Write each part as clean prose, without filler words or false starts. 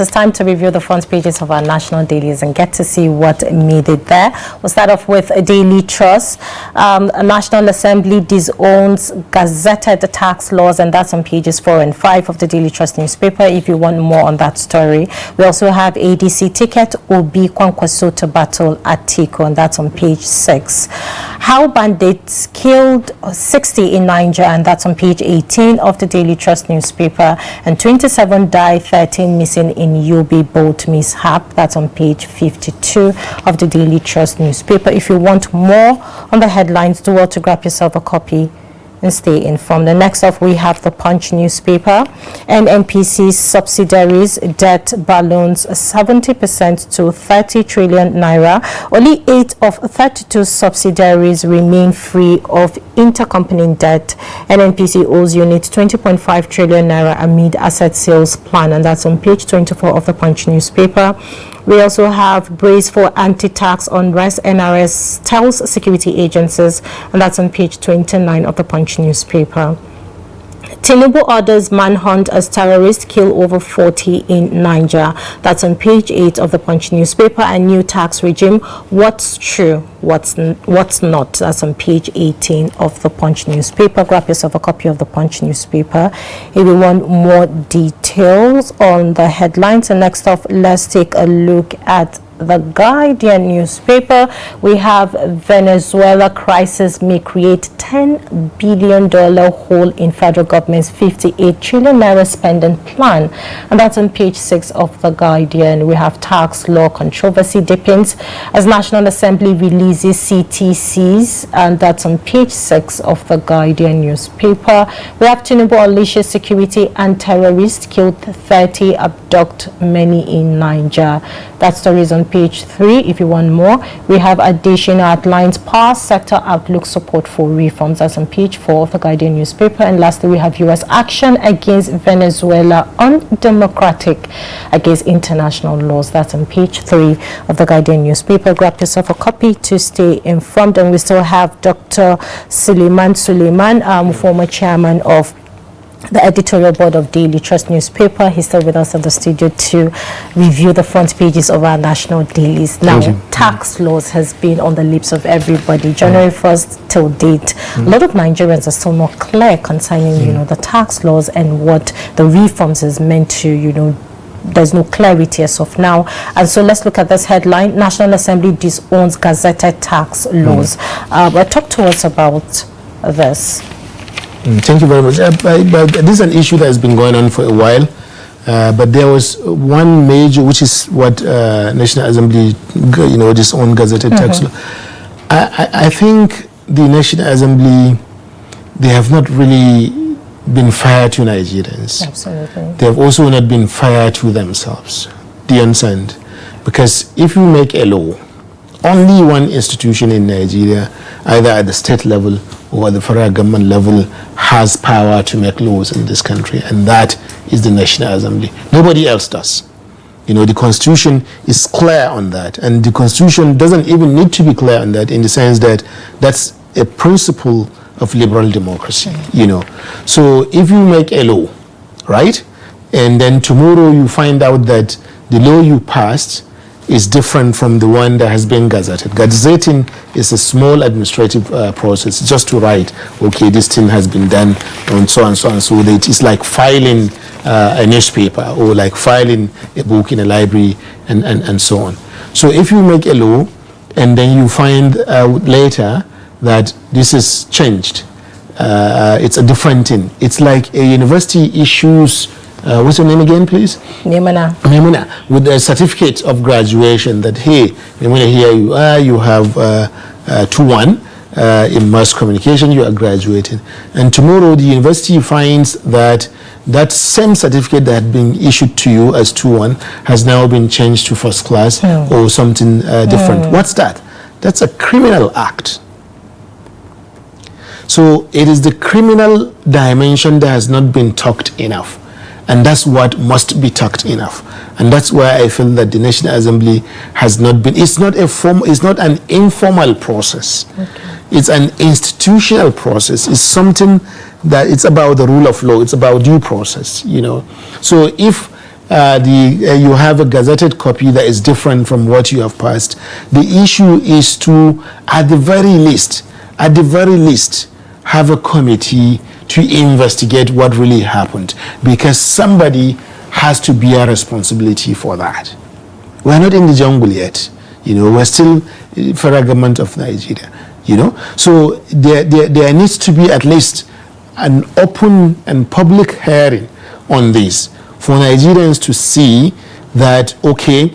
It's time to review the front pages of our national dailies and get to see what made it there. We'll start off with a Daily Trust. A National Assembly disowns gazetted tax laws, and that's on pages 4 and 5 of the Daily Trust newspaper if you want more on that story. We also have ADC ticket, Obi Kwankwaso to battle Atiku, and that's on page 6. How bandits killed 60 in Niger, and that's on page 18 of the Daily Trust newspaper. And 27 die, 13 missing in Yobe boat mishap. That's on page 52 of the Daily Trust newspaper. If you want more on the headlines, do well to grab yourself a copy and stay informed. The next up, we have the Punch newspaper. NNPC subsidiaries debt balloons 70% to 30 trillion naira. Only 8 of 32 subsidiaries remain free of intercompany debt. NNPC owes unit 20.5 trillion naira amid asset sales plan, and that's on page 24 of the Punch newspaper. We also have brace for anti-tax unrest. NRS tells security agencies, and that's on page 29 of the Punch newspaper. Tinubu orders manhunt as terrorists kill over 40 in Niger. That's on page 8 of the Punch newspaper. And new tax regime, what's true, what's not. That's on page 18 of the Punch newspaper. Grab yourself a copy of the Punch newspaper if you want more details on the headlines. And next off, let's take a look at the Guardian newspaper. We have Venezuela crisis may create $10 billion hole in federal government's 58 trillion naira spending plan, and that's on page 6 of the Guardian. We have tax law controversy deepens as National Assembly releases CTCs, and that's on page 6 of the Guardian newspaper. We have Tinubu unleashes security and terrorists killed 30, abduct many in Niger. That story is on page 3 if you want more. We have additional outlines power sector outlook support for reforms. That's on page 4 of the Guardian newspaper. And lastly, we have U.S. action against Venezuela undemocratic against international laws. That's on page 3 of the Guardian newspaper. Grab yourself a copy to stay informed. And we still have Dr. Suleiman, former chairman of the editorial board of Daily Trust newspaper. He's still with us in the studio to review the front pages of our national dailies. Now, tax laws has been on the lips of everybody. January 1st till date, a lot of Nigerians are still not clear concerning, the tax laws and what the reforms is meant to, there's no clarity as of now. And so let's look at this headline. National Assembly disowns gazetted tax laws. But talk to us about this. Thank you very much. But this is an issue that has been going on for a while. But there was one major, which is what National Assembly, disowned gazetted tax law. I think the National Assembly, they have not really been fair to Nigerians. Absolutely. They have also not been fair to themselves. Do you understand? Because if you make a law, only one institution in Nigeria, either at the state level or at the federal government level, has power to make laws in this country, and that is the National Assembly. Nobody else does. The Constitution is clear on that, and the Constitution doesn't even need to be clear on that, in the sense that that's a principle of liberal democracy. So if you make a law, right, and then tomorrow you find out that the law you passed is different from the one that has been gazetted. Gazetting is a small administrative process just to write, okay, this thing has been done, and so on and so on. So that it's like filing a newspaper or like filing a book in a library and so on. So if you make a law and then you find out later that this is changed, it's a different thing. It's like a university issues what's your name again, please? Maimuna, with a certificate of graduation that, hey, Maimuna, here you are, you have 2-1 in mass communication, you are graduating. And tomorrow the university finds that that same certificate that had been issued to you as 2-1 has now been changed to first class or something different. What's that? That's a criminal act. So it is the criminal dimension that has not been talked enough. And that's what must be talked enough. And that's why I feel that the National Assembly has not been, it's not an informal process. It's an institutional process. It's something that it's about the rule of law. It's about due process, So if you have a gazetted copy that is different from what you have passed. The issue is to, at the very least, have a committee to investigate what really happened, because somebody has to bear responsibility for that. We're not in the jungle yet. We're still federal government of Nigeria. So there needs to be at least an open and public hearing on this for Nigerians to see that, okay,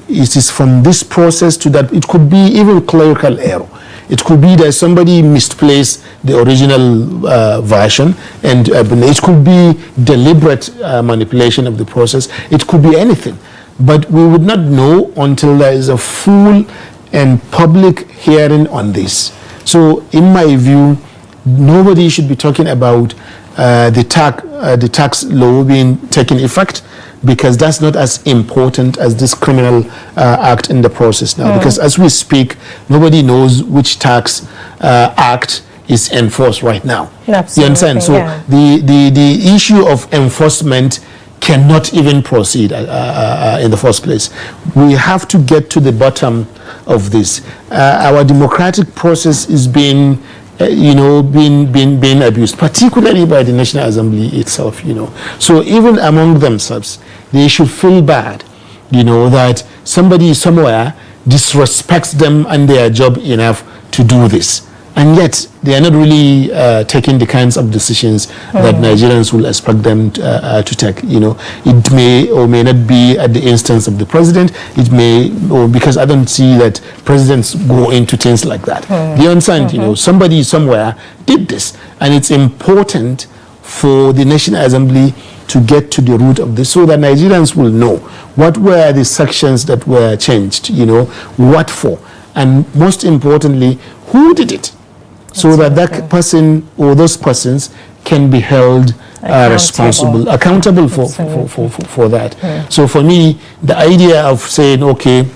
it is from this process to that. It could be even clerical error. It could be that somebody misplaced the original version, and it could be deliberate manipulation of the process. It could be anything. But we would not know until there is a full and public hearing on this. So in my view, nobody should be talking about the tax law being taken effect, because that's not as important as this criminal act in the process now. Because as we speak, nobody knows which tax act is enforced right now. Absolutely, you understand? So the issue of enforcement cannot even proceed in the first place. We have to get to the bottom of this. Our democratic process is being being abused, particularly by the National Assembly itself. So even among themselves, they should feel bad, that somebody somewhere disrespects them and their job enough to do this. And yet, they are not really taking the kinds of decisions that Nigerians will expect them to take. It may or may not be at the instance of the president. It may, or because I don't see that presidents go into things like that. You understand? Somebody somewhere did this, and it's important for the National Assembly to get to the root of this, so that Nigerians will know what were the sections that were changed. What for, and most importantly, who did it. So that person or those persons can be held accountable for that. So for me, the idea of saying, okay,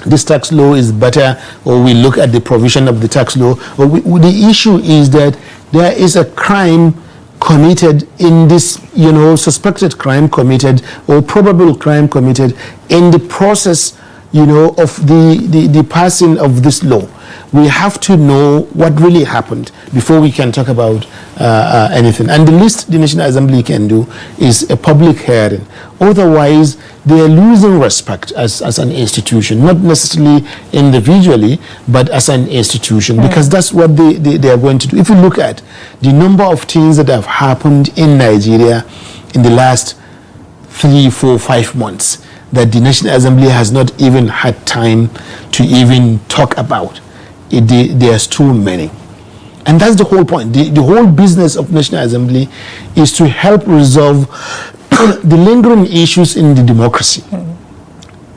this tax law is better, or we look at the provision of the tax law, or the issue is that there is a crime committed in this, suspected crime committed or probable crime committed in the process, of the passing of this law. We have to know what really happened before we can talk about anything. And the least the National Assembly can do is a public hearing. Otherwise, they are losing respect as an institution, not necessarily individually, but as an institution, because that's what they are going to do. If you look at the number of things that have happened in Nigeria in the last 3, 4, 5 months, that the National Assembly has not even had time to even talk about. There's too many. And that's the whole point. The whole business of National Assembly is to help resolve the lingering issues in the democracy.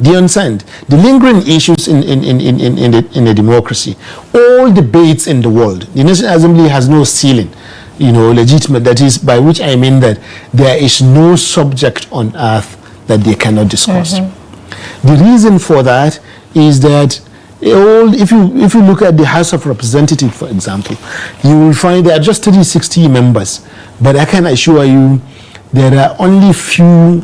Do you understand? The lingering issues in the democracy. All debates in the world. The National Assembly has no ceiling, legitimate. That is, by which I mean that there is no subject on earth that they cannot discuss. The reason for that is that if you look at the House of Representatives, for example, you will find there are just 60 members, but I can assure you there are only few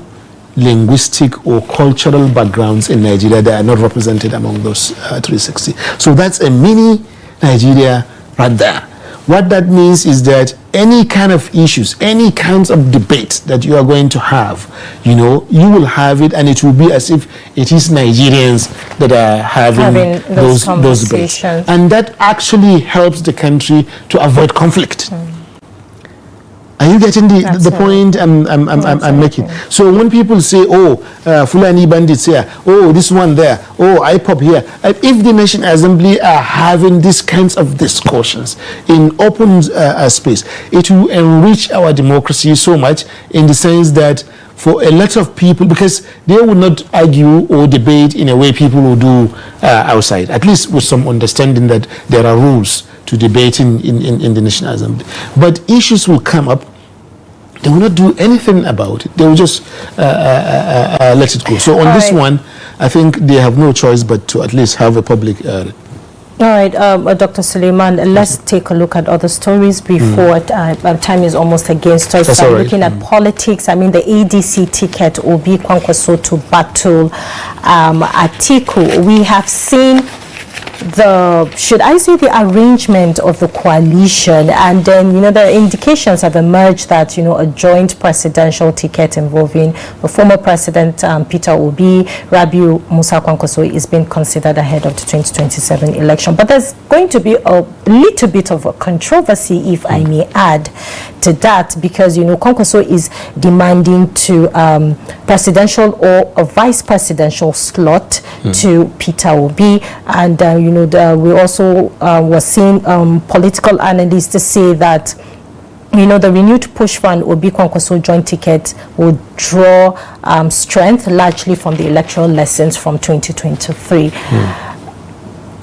linguistic or cultural backgrounds in Nigeria that are not represented among those 360. So that's a mini Nigeria right there. What that means is that any kind of issues, any kinds of debate that you are going to have, you will have it, and it will be as if it is Nigerians that are having those debates. And that actually helps the country to avoid conflict. Are you getting the point I'm making? So when people say, Fulani bandits here, this one there, IPOP here, if the National Assembly are having these kinds of discussions in open space, it will enrich our democracy so much, in the sense that for a lot of people, because they will not argue or debate in a way people will do outside, at least with some understanding that there are rules to debating in the National Assembly. But issues will come up, they will not do anything about it. They will just let it go. So on this one, I think they have no choice but to at least have a public All right, Dr. Suleiman, let's take a look at other stories before time is almost against us. That's all right. Looking at politics, I mean, the ADC ticket, Obi Kwankwaso to battle Atiku. We have seen should I say the arrangement of the coalition, and then the indications have emerged that a joint presidential ticket involving the former president Peter Obi, Rabiu Musa Kwankwaso is being considered ahead of the 2027 election. But there's going to be a little bit of a controversy, if I may add to that, because Kwankwaso is demanding to presidential or a vice presidential slot to Peter Obi, and we also were seeing political analysts say that the renewed push for an Obi Kwankwaso joint ticket will draw strength largely from the electoral lessons from 2023.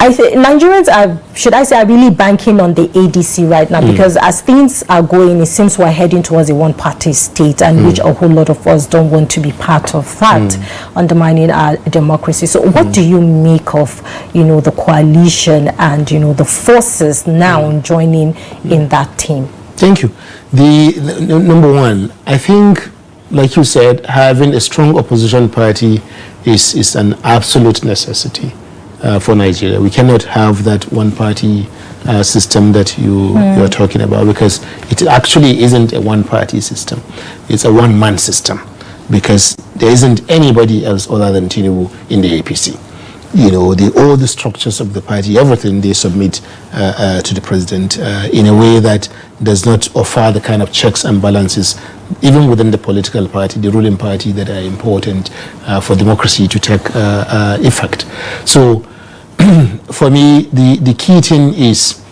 I think Nigerians are really banking on the ADC right now, because as things are going, it seems we're heading towards a one-party state, and which a whole lot of us don't want to be part of that, undermining our democracy. So what do you make of, the coalition and, the forces now joining in that team? Thank you. Number one, I think, like you said, having a strong opposition party is an absolute necessity. For Nigeria, we cannot have that one-party system that you're talking about, because it actually isn't a one-party system. It's a one-man system, because there isn't anybody else other than Tinubu in the APC. All the structures of the party, everything they submit to the president in a way that does not offer the kind of checks and balances, even within the political party, the ruling party, that are important for democracy to take effect. So, for me, the key thing is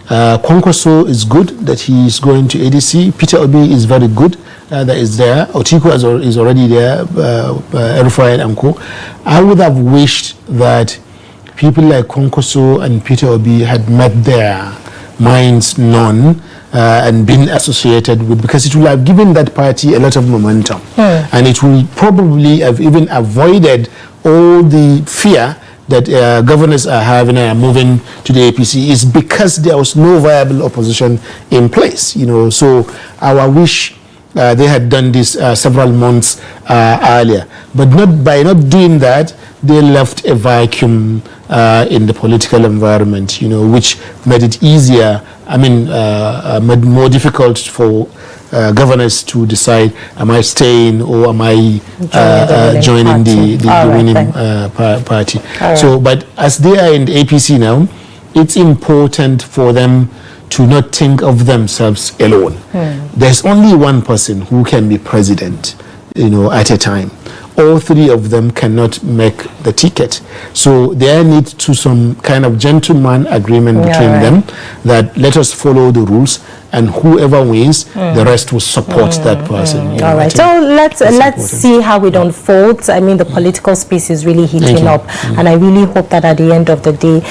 Kwankwaso is good that he is going to ADC. Peter Obi is very good that is there. Atiku is already there, Erufai and Co. I would have wished that people like Kwankwaso and Peter Obi had met their minds known and been associated with, because it will have given that party a lot of momentum. And it will probably have even avoided all the fear that governors are having and are moving to the APC, is because there was no viable opposition in place. So our wish they had done this several months earlier, but by not doing that, they left a vacuum in the political environment, which made it easier. Made more difficult for governors to decide, am I staying or am I joining the winning party? So, but as they are in the APC now, it's important for them to not think of themselves alone. There's only one person who can be president, at a time. All three of them cannot make the ticket. So there needs to some kind of gentleman agreement between them, that let us follow the rules, and whoever wins, the rest will support that person. All right. So let's see how it unfolds. The political space is really heating up, and I really hope that at the end of the day,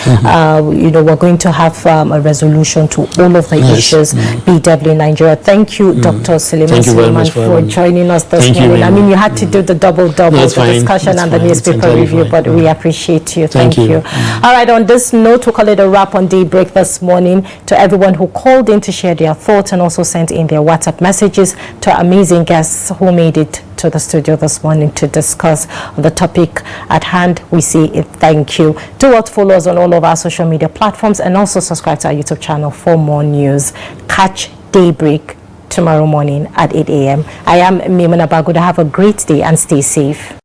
we're going to have a resolution to all of the issues in Nigeria. Thank you, Dr. Suleiman, for joining us this morning. You had to do the double, the discussion and the newspaper review, but we appreciate you. Thank you. All right. On this note, we'll call it a wrap on Daybreak this morning. To everyone who called in to share their thoughts and also sent in their WhatsApp messages, to our amazing guests who made it to the studio this morning to discuss the topic at hand, we say thank you. Do what follows on all of our social media platforms, and also subscribe to our YouTube channel for more news. Catch Daybreak tomorrow morning at 8 a.m. I am Maimuna Baguda. Have a great day and stay safe.